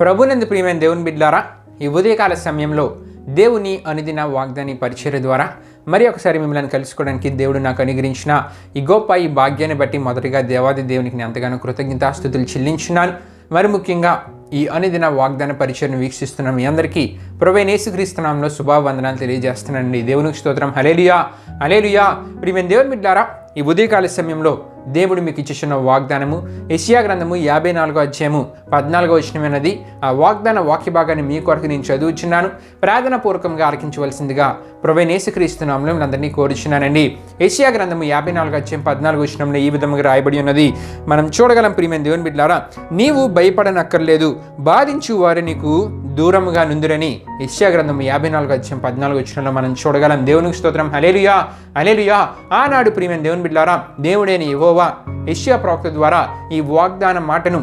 ప్రభునందు ప్రియమైన దేవుని బిడ్డలారా, ఈ ఉదయకాల సమయంలో దేవుని అనుదిన వాగ్దాని పరిచర్య ద్వారా మరి ఒకసారి మిమ్మల్ని కలుసుకోవడానికి దేవుడు నాకు అనుగ్రహించిన ఈ గొప్ప ఈ భాగ్యాన్ని బట్టి మొదటిగా దేవాది దేవునికి నేను ఎంతగానో కృతజ్ఞతాస్తుతులు చెల్లించున్నాను. మరి ముఖ్యంగా ఈ అనుదిన వాగ్దాన పరిచర్ను వీక్షిస్తున్న మీ అందరికీ ప్రభువైన యేసుక్రీస్తు నామములో శుభావందనాలు తెలియజేస్తున్నానండి. దేవునికి స్తోత్రం. హల్లెలూయా, హల్లెలూయా. ప్రియమైన దేవుని బిడ్డలారా, ఈ ఉదయకాల సమయంలో దేవుడు మీకు ఇచ్చిన వాగ్దానము యెషయా గ్రంథము 54వ అధ్యాయము 14వ వచనమైనది. ఆ వాగ్దాన వాక్య భాగాన్ని మీ కొరకు నేను చదువుచున్నాను. ప్రార్థన పూర్వకంగా ఆలకించవలసిందిగా ప్రభువైన యేసుక్రీస్తు నామములో అందరినీ కోరుచున్నానండి. యెషయా గ్రంథము 54వ అధ్యాయం 14వ వచనంలో ఈ విధంగా రాయబడి ఉన్నది. మనం చూడగలం. ప్రియమైన దేవుని బిడ్డలారా, నీవు భయపడనక్కర్లేదు, బాధించు వారు నీకు దూరముగా నుందురని యెషయా గ్రంథము 54వ అధ్యాయం 14వ వచనంలో మనం చూడగలం. దేవునికి స్తోత్రం. హల్లెలూయా, హల్లెలూయా. ఆనాడు ప్రియమైన దేవుని బిడ్డలారా, దేవుడైన యెహోవా యెషయా ప్రవక్త ద్వారా ఈ వాగ్దాన మాటను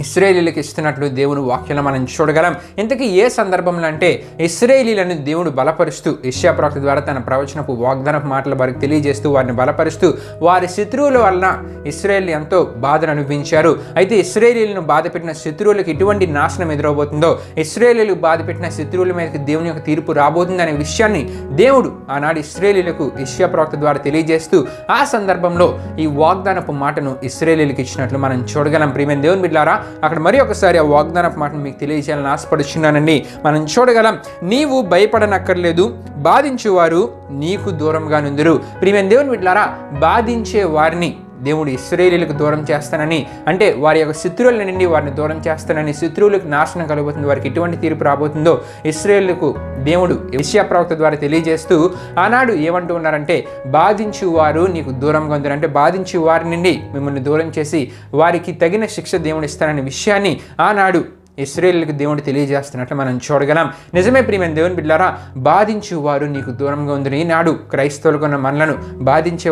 ఇశ్రాయేలీలకు ఇస్తున్నట్లు దేవుని వాక్యంలో మనం చూడగలం. ఇంతకీ ఏ సందర్భంలో అంటే ఇశ్రాయేలీలను దేవుడు బలపరుస్తూ యెషయా ప్రవక్త ద్వారా తన ప్రవచనపు వాగ్దానపు మాటల వారికి తెలియజేస్తూ వారిని బలపరుస్తూ వారి శత్రువుల వలన ఇశ్రాయేలు ఎంతో బాధను అనుభవించారు. అయితే ఇశ్రాయేలీలను బాధపెట్టిన శత్రువులకు ఎటువంటి నాశనం ఎదురవబోతుందో, ఇశ్రాయేలీలు బాధపెట్టిన శత్రువుల మీదకి దేవుని యొక్క తీర్పు రాబోతుందనే విషయాన్ని దేవుడు ఆనాడు ఇశ్రాయేలీలకు యెషయా ప్రవక్త ద్వారా తెలియజేస్తూ ఆ సందర్భంలో ఈ వాగ్దానపు మాటను ఇశ్రాయేలీలకు ఇచ్చినట్లు మనం చూడగలం. ప్రియమైన దేవుని బిడ్డలారా, అక్కడ మరి ఒకసారి ఆ వాగ్దానపు మాటను మీకు తెలియజేయాలని ఆశపడుచున్నానండి. మనం చూడగలం. నీవు భయపడనక్కర్లేదు, బాధించువారు నీకు దూరంగా నుందురు. ప్రియమైన దేవుని బిడ్డలారా, బాధించే వారిని దేవుడు ఇశ్రాయేలీలకు దూరం చేస్తానని, అంటే వారి యొక్క శత్రువుల నుండి వారిని దూరం చేస్తానని, శత్రువులకు నాశనం కలుగుతుంది, వారికి ఎటువంటి తీర్పు రాబోతుందో ఇశ్రాయేలుకు దేవుడు యెషయా ప్రవక్త ద్వారా తెలియజేస్తూ ఆనాడు ఏమంటూ ఉన్నారంటే, బాధించువారు నీకు దూరంగా ఉందని, అంటే బాధించు వారి నుండి మిమ్మల్ని దూరం చేసి వారికి తగిన శిక్ష దేవుడు ఇస్తాననే విషయాన్ని ఆనాడు ఇశ్రాయేలుకు దేవుడు తెలియజేస్తున్నట్లు మనం చూడగలం. నిజమే ప్రియమైన దేవుని బిడ్డలారా, బాధించే వారు నీకు దూరంగా ఉందని నాడు క్రైస్తవులకు ఉన్న మనలను బాధించే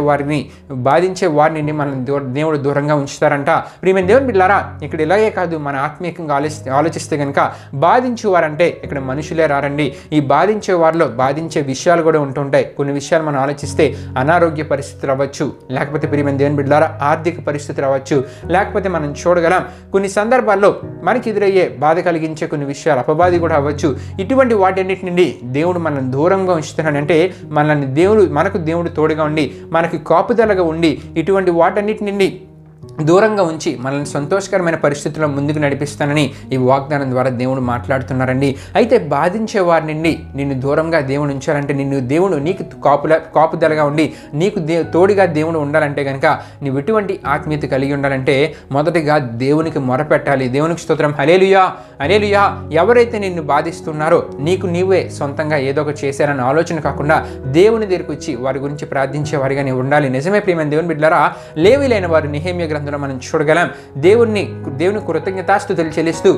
వారిని మనల్ని దేవుడు దూరంగా ఉంచుతారంట. ప్రియమైన దేవుని బిడ్డలారా, ఇక్కడ ఇలాగే కాదు, మన ఆత్మీయంగా ఆలోచిస్తే కనుక బాధించేవారంటే ఇక్కడ మనుషులే రారండి. ఈ బాధించే వారిలో బాధించే విషయాలు కూడా ఉంటుంటాయి. కొన్ని విషయాలు మనం ఆలోచిస్తే అనారోగ్య పరిస్థితులు అవ్వచ్చు, లేకపోతే ప్రియమైన దేవుని బిడ్డలారా ఆర్థిక పరిస్థితులు అవ్వచ్చు, లేకపోతే మనం చూడగలం కొన్ని సందర్భాల్లో మనకి ఎదురయ్యే బాధ కలిగించే కొన్ని విషయాలు అపవాది కూడా అవ్వచ్చు. ఇటువంటి వాటన్నిటి నుండి దేవుడు మనల్ని దూరంగా ఉంచుతున్నాడు. అంటే మనకు దేవుడు తోడుగా ఉండి మనకి కాపుదలగా ఉండి ఇటువంటి వాటన్నిటి నుండి దూరంగా ఉంచి మనల్ని సంతోషకరమైన పరిస్థితుల్లో ముందుకు నడిపిస్తానని ఈ వాగ్దానం ద్వారా దేవుడు మాట్లాడుతున్నారండి. అయితే బాధించే వారి నుండి నిన్ను దూరంగా దేవుడు ఉంచాలంటే, నీకు కాపుదలగా ఉండి నీకు తోడుగా దేవుడు ఉండాలంటే కనుక నువ్వు ఎటువంటి ఆత్మీయత కలిగి ఉండాలంటే మొదటిగా దేవునికి మొరపెట్టాలి. దేవునికి స్తోత్రం. హల్లెలూయా, హల్లెలూయా. ఎవరైతే నిన్ను బాధిస్తున్నారో నీవే సొంతంగా ఏదో ఒకటి చేశారన్న ఆలోచన కాకుండా దేవుని దగ్గరికి వచ్చి వారి గురించి ప్రార్థించే వారిగా నీవు ఉండాలి. నిజమే ప్రియమైన దేవుని బిడ్డలారా, లేవీలైన వారు నెహెమ్యా గ్రంథంలో మనం చూడగలం. దేవుని కృతజ్ఞతాస్తుతులు చెల్లిస్తూ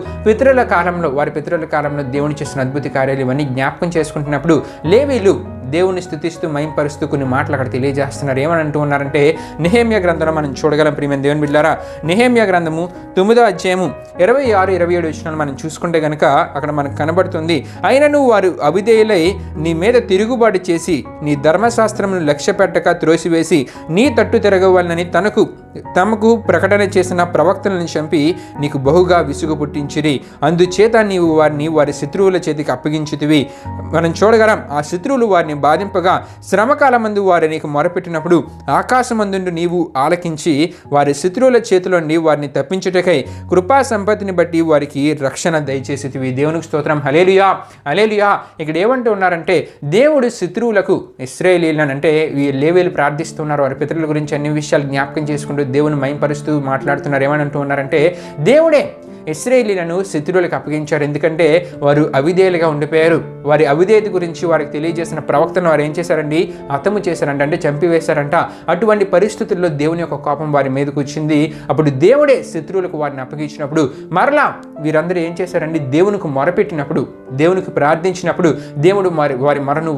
వారి పితరుల కాలంలో దేవుని చేసిన అద్భుత కార్యాలు ఇవన్నీ జ్ఞాపకం చేసుకుంటున్నప్పుడు లేవీలు దేవుని స్తుతిస్తూ మహింపరుస్తూ కొన్ని మాటలు అక్కడ తెలియజేస్తున్నారు. ఏమని అంటూ ఉన్నారంటే, నెహెమ్యా గ్రంథంలో మనం చూడగలం. ప్రియమైన దేవుని బిడ్డలారా, నెహెమ్యా గ్రంథము 9వ అధ్యాయము 26-27 వచనాలు మనం చూసుకుంటే కనుక అక్కడ మనకు కనబడుతుంది. అయినను వారు అవిధేయులై నీ మీద తిరుగుబాటు చేసి నీ ధర్మశాస్త్రమును లక్ష్య పెట్టక త్రోసివేసి నీ తట్టు తిరగవాలని తమకు ప్రకటన చేసిన ప్రవక్తలను చంపి నీకు బహుగా విసుగు పుట్టించిరి. అందుచేత నీవు వారిని వారి శత్రువుల చేతికి అప్పగించుతివి. మనం చూడగలం. ఆ శత్రువులు వారిని బాధింపగా శ్రమకాలమందు వారు నీకు మొరపెట్టినప్పుడు ఆకాశమందుండు నీవు ఆలకించి వారి శత్రువుల చేతిలో వారిని తప్పించుటకై కృపా సంపత్తిని బట్టి వారికి రక్షణ దయచేసితివి. దేవునికి స్తోత్రం. హల్లెలూయా, హల్లెలూయా. ఇక్కడ ఏమంటూ ఉన్నారంటే, దేవుడు శత్రువులకు ఇశ్రాయేలీలను, అంటే లేవీలు ప్రార్థిస్తున్నారు, వారి పితరుల గురించి అన్ని విషయాలు జ్ఞాపకం చేసుకుంటూ దేవుని మహింపరుస్తూ మాట్లాడుతున్నారు. ఏమని అంటూ ఉన్నారంటే, దేవుడే ఇశ్రాయేలీలను శత్రువులకు అప్పగించారు. ఎందుకంటే వారు అవిధేయులుగా ఉండిపోయారు. వారి అవిధేయత గురించి వారికి తెలియజేసిన ప్రవక్తను వారు ఏం చేశారండి? హతము చేశారంట, అంటే చంపివేశారంట. అటువంటి పరిస్థితుల్లో దేవుని యొక్క కోపం వారి మీదకు వచ్చింది. అప్పుడు దేవుడే శత్రువులకు వారిని అప్పగించినప్పుడు మరలా వీరందరూ ఏం చేశారండి? దేవునికి మొరపెట్టినప్పుడు, దేవునికి ప్రార్థించినప్పుడు దేవుడు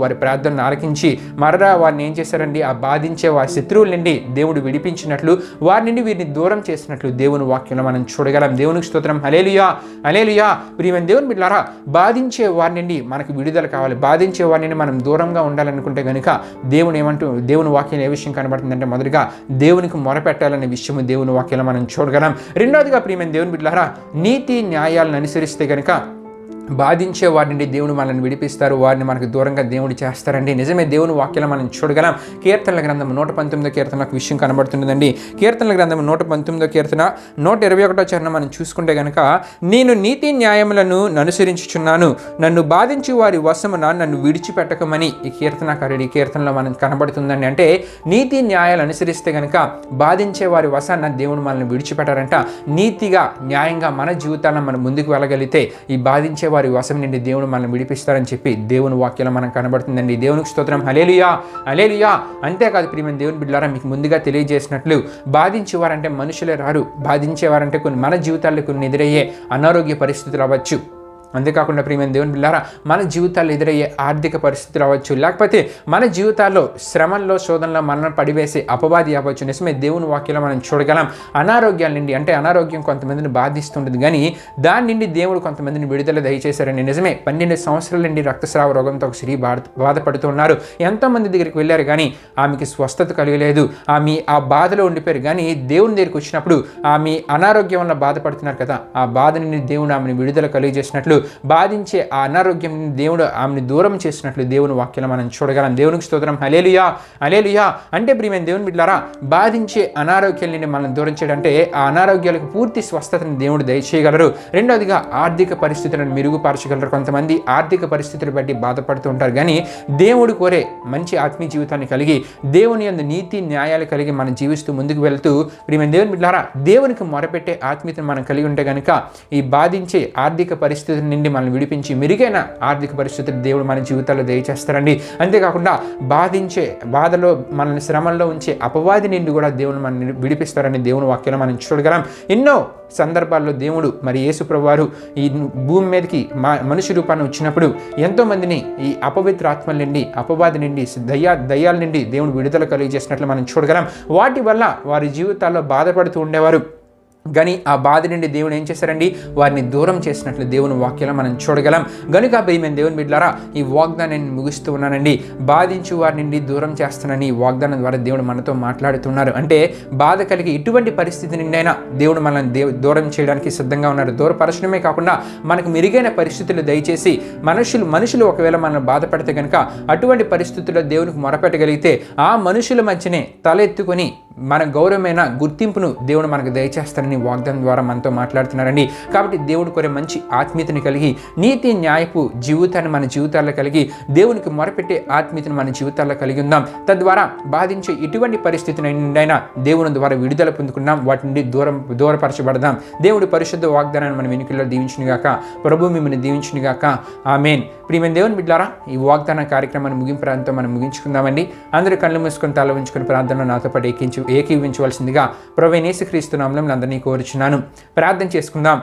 వారి ప్రార్థనను ఆలకించి మరలా వారిని ఏం చేశారండి? ఆ బాధించే వారి శత్రువుల నుండి దేవుడు విడిపించినట్లు, వారి నుండి వీరిని దూరం చేసినట్లు దేవుని వాక్యంలో మనం చూడగలం. దేవునికి స్తోత్రం. హల్లెలూయా హల్లెలూయా. ప్రియమైన దేవుని బిడ్డలారా, బాధించే వారి నుండి మనకు విడుదల కావాలి. బాధించే వారి నుండి మనం దూరంగా ఉండాలనుకుంటే కనుక దేవుని వాక్యం ఏ విషయం కనబడుతుందంటే, మొదటిగా దేవునికి మొరపెట్టాలనే విషయము దేవుని వాక్యంలో మనం చూడగలం. రెండవదిగా ప్రియమైన దేవుని బిడ్డలారా, నీతి న్యాయాలను అనుసరిస్తే కనుక బాధించే వారి నుండి దేవుడు మనల్ని విడిపిస్తారు, వారిని మనకు దూరంగా దేవుడు చేస్తారండి. నిజమే, దేవుని వాక్యాలు మనం చూడగలం. కీర్తనల గ్రంథం 119వ కీర్తన ఒక విషయం కనబడుతుందండి. కీర్తనల గ్రంథం 119వ కీర్తన 121వ చరణం మనం చూసుకుంటే కనుక, నేను నీతి న్యాయములను అనుసరించుచున్నాను, నన్ను బాధించి వారి వశమున నన్ను విడిచిపెట్టకమని ఈ కీర్తనకారుడి కీర్తనలో మనం కనబడుతుందండి. అంటే నీతి న్యాయాలు అనుసరిస్తే కనుక బాధించే వారి వశాన దేవుడు మనల్ని విడిచిపెట్టారంట. నీతిగా న్యాయంగా మన జీవితాలను మనం ముందుకు వెళ్ళగలిగితే ఈ బాధించే వారి వశం నుండి దేవుడు మనల్ని విడిపిస్తారని చెప్పి దేవుని వాక్యంలో మనకు కనబడుతుందండి. దేవునికి స్తోత్రం, హల్లెలూయా హల్లెలూయా. అంతేకాదు ప్రియమైన దేవుని బిడ్డలారా, మీకు ముందుగా తెలియజేసినట్లు బాధించేవారంటే మనుషులే రారు. బాధించేవారంటే మన జీవితాల్లో కొన్ని ఎదురయ్యే అనారోగ్య పరిస్థితులు అవ్వచ్చు. అంతేకాకుండా ప్రియమైన దేవుని బిడ్డలారా, మన జీవితాల్లో ఎదురయ్యే ఆర్థిక పరిస్థితులు అవ్వచ్చు, లేకపోతే మన జీవితాల్లో శ్రమల్లో శోధనలో మనల్ని పడివేసే అపవాది అవ్వచ్చు. నిజమే, దేవుని వాక్యంలో మనం చూడగలం. అనారోగ్యాల నుండి, అంటే అనారోగ్యం కొంతమందిని బాధిస్తుంటుంది, కానీ దాని నుండి దేవుడు కొంతమందిని విడుదల దయచేశారని. నిజమే, 12 సంవత్సరాల నుండి రక్తస్రావ రోగంతో ఒక స్త్రీ బాధపడుతున్నారు. ఎంతోమంది దగ్గరికి వెళ్ళారు, కానీ ఆమెకి స్వస్థత కలిగలేదు. ఆమె ఆ బాధలో ఉండిపోయారు. కానీ దేవుని దగ్గరికి వచ్చినప్పుడు ఆమె అనారోగ్యం వల్ల బాధపడుతున్నారు కదా, ఆ బాధ నుండి దేవుడు ఆమెను విడుదల కలిగజేసినట్లు, బాధించే ఆ అనారోగ్యం దేవుడు ఆమెను దూరం చేసినట్లు దేవుని వాక్యం మనం చూడగలం. దేవునికి స్తోత్రం, హల్లెలూయా హల్లెలూయా. అంటే ప్రియమైన దేవుని బిడ్డలారా, బాధించే అనారోగ్యాల నుండి మనం దూరం చేయడంటే ఆ అనారోగ్యాలకు పూర్తి స్వస్థతను దేవుడు దయచేయగలరు. రెండవదిగా ఆర్థిక పరిస్థితులను మెరుగుపరచగలరు. కొంతమంది ఆర్థిక పరిస్థితులు బట్టి బాధపడుతూ ఉంటారు, కానీ దేవుడు కోరే మంచి ఆత్మీయ జీవితాన్ని కలిగి, దేవుని యందు నీతి న్యాయాలు కలిగి మనం జీవిస్తూ ముందుకు వెళ్తూ, ప్రియమైన దేవుని బిడ్డలారా, దేవునికి మొరపెట్టే ఆత్మీయతను మనం కలిగి ఉంటే కనుక ఈ బాధించే ఆర్థిక పరిస్థితుల నుండి మనల్ని విడిపించి మెరుగైన ఆర్థిక పరిస్థితులు దేవుడు మన జీవితాల్లో దయచేస్తారండి. అంతేకాకుండా బాధలో మనల్ని శ్రమంలో ఉంచే అపవాది నుండి కూడా దేవుడు మనల్ని విడిపిస్తారని దేవుని వాక్యంలో మనం చూడగలం. ఎన్నో సందర్భాల్లో దేవుడు యేసు ప్రభువారు ఈ భూమి మీదకి మనుషు రూపాన్ని వచ్చినప్పుడు ఎంతో మందిని ఈ అపవిత్ర ఆత్మల నుండి, అపవాది నుండి, దయ్యాల నుండి దేవుడు విడుదల కలిగజేసినట్లు మనం చూడగలం. వాటి వల్ల వారి జీవితాల్లో బాధపడుతూ ఉండేవారు, కానీ ఆ బాధ నుండి దేవుడు ఏం చేశారండి, వారిని దూరం చేసినట్లు దేవుని వాక్యంలో మనం చూడగలం. గనుక ప్రియమైన దేవుని బిడ్డలారా, ఈ వాగ్దానాన్ని ముగిస్తూ ఉన్నానండి. బాధించు వారి నుండి దూరం చేస్తానని ఈ వాగ్దానం ద్వారా దేవుడు మనతో మాట్లాడుతున్నారు. అంటే బాధ కలిగి ఇటువంటి పరిస్థితి నుండైనా దేవుడు మనల్ని దూరం చేయడానికి సిద్ధంగా ఉన్నారు. దూరపరచడమే కాకుండా మనకు మెరుగైన పరిస్థితులు దయచేసి, మనుషులు ఒకవేళ మనల్ని బాధపడితే కనుక అటువంటి పరిస్థితుల్లో దేవునికి మొరపెట్టగలిగితే ఆ మనుషుల మధ్యనే తలెత్తుకొని మన గౌరవమైన గుర్తింపును దేవుడు మనకు దయచేస్తారని వాగ్దానం ద్వారా మనతో మాట్లాడుతున్నారండి. కాబట్టి దేవుడు కోరే మంచి ఆత్మీయతని కలిగి, నీతి న్యాయపు జీవితాన్ని మన జీవితాల్లో కలిగి, దేవునికి మొరపెట్టే ఆత్మీయతను మన జీవితాల్లో కలిగి ఉందాం. తద్వారా బాధించే ఇటువంటి పరిస్థితి నుండైనా దేవుని ద్వారా విడుదల పొందుకున్నాం, వాటి నుండి దూరపరచబడదాం. దేవుడి పరిశుద్ధ వాగ్దానాన్ని మన వెనుకల్లో దీవించునుగాక. ప్రభు మిమ్మల్ని దీవించునుగాక. ఆమేన్. ప్రియమైన దేవుని బిడ్డలారా, ఈ వాగ్దాన కార్యక్రమాన్ని ముగింపుతో మనం ముగించుకుందామండి. అందరూ కళ్ళు మూసుకొని తల ఉంచుకొని ప్రార్థనలో నాతో పాటు ఏకీవించవలసిందిగా ప్రభువైన యేసుక్రీస్తు నామములో అందరినీ కోరుచున్నాను. ప్రార్థన చేసుకుందాం.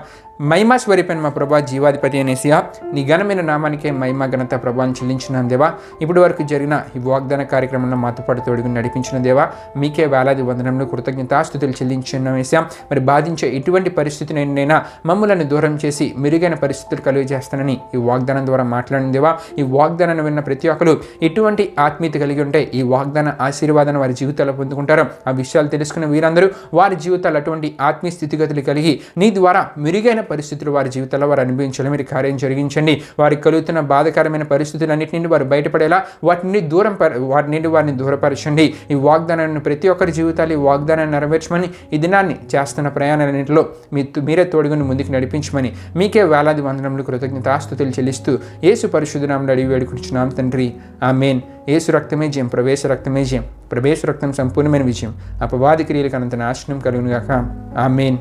మహిమ స్వరూపైన మా ప్రభా, జీవాధిపతి అనేసియా, నీ ఘనమైన నామానికే మహిమ ఘనత ప్రభావం చెల్లించున్నాం దేవా. ఇప్పటి వరకు జరిగిన ఈ వాగ్దాన కార్యక్రమంలో మాతో పాటు తోడుగా నడిపించిన దేవా, మీకే వేలాది వందనంలో కృతజ్ఞతాస్తుతులు చెల్లించున్నాం వేసాం. మరి బాధించే ఇటువంటి పరిస్థితినైనా మమ్మల్ని దూరం చేసి మెరుగైన పరిస్థితులు కలుగజేస్తానని ఈ వాగ్దానం ద్వారా మాట్లాడిన దేవా, ఈ వాగ్దానాన్ని విన్న ప్రతి ఒక్కరు ఎటువంటి ఆత్మీయత కలిగి ఉంటే ఈ వాగ్దాన ఆశీర్వాదాన్ని వారి జీవితాల్లో పొందుకుంటారో ఆ విషయాలు తెలుసుకున్న వీరందరూ వారి జీవితాలు అటువంటి ఆత్మీయ స్థితిగతులు కలిగి నీ ద్వారా మెరుగైన పరిస్థితులు వారి జీవితాల్లో వారు అనుభవించాలి. మీరు కార్యం జరిగించండి. వారికి కలుగుతున్న బాధకరమైన పరిస్థితులన్నిటి నుండి వారు బయటపడేలా వారిని దూరపరచండి. ఈ వాగ్దానాన్ని ప్రతి ఒక్కరి జీవితాలు ఈ వాగ్దానాన్ని నెరవేర్చమని, ఈ దినాన్ని చేస్తున్న ప్రయాణాలన్నింటిలో మీరే తోడుగుని ముందుకు నడిపించమని, మీకే వేలాది వందనములు కృతజ్ఞతాస్తుతులు చెల్లిస్తూ యేసు పరిశుద్ధ నామములో అడిగి వేడుకుంటున్నాం తండ్రి. ఆమేన్. యేసు రక్తమే జయం, ప్రవేశ రక్తమే జయం, ప్రవేశ రక్తం సంపూర్ణమైన విజయం, అపవాది క్రియలకు అనంత నాశనం కలుగునుగాక. ఆమేన్.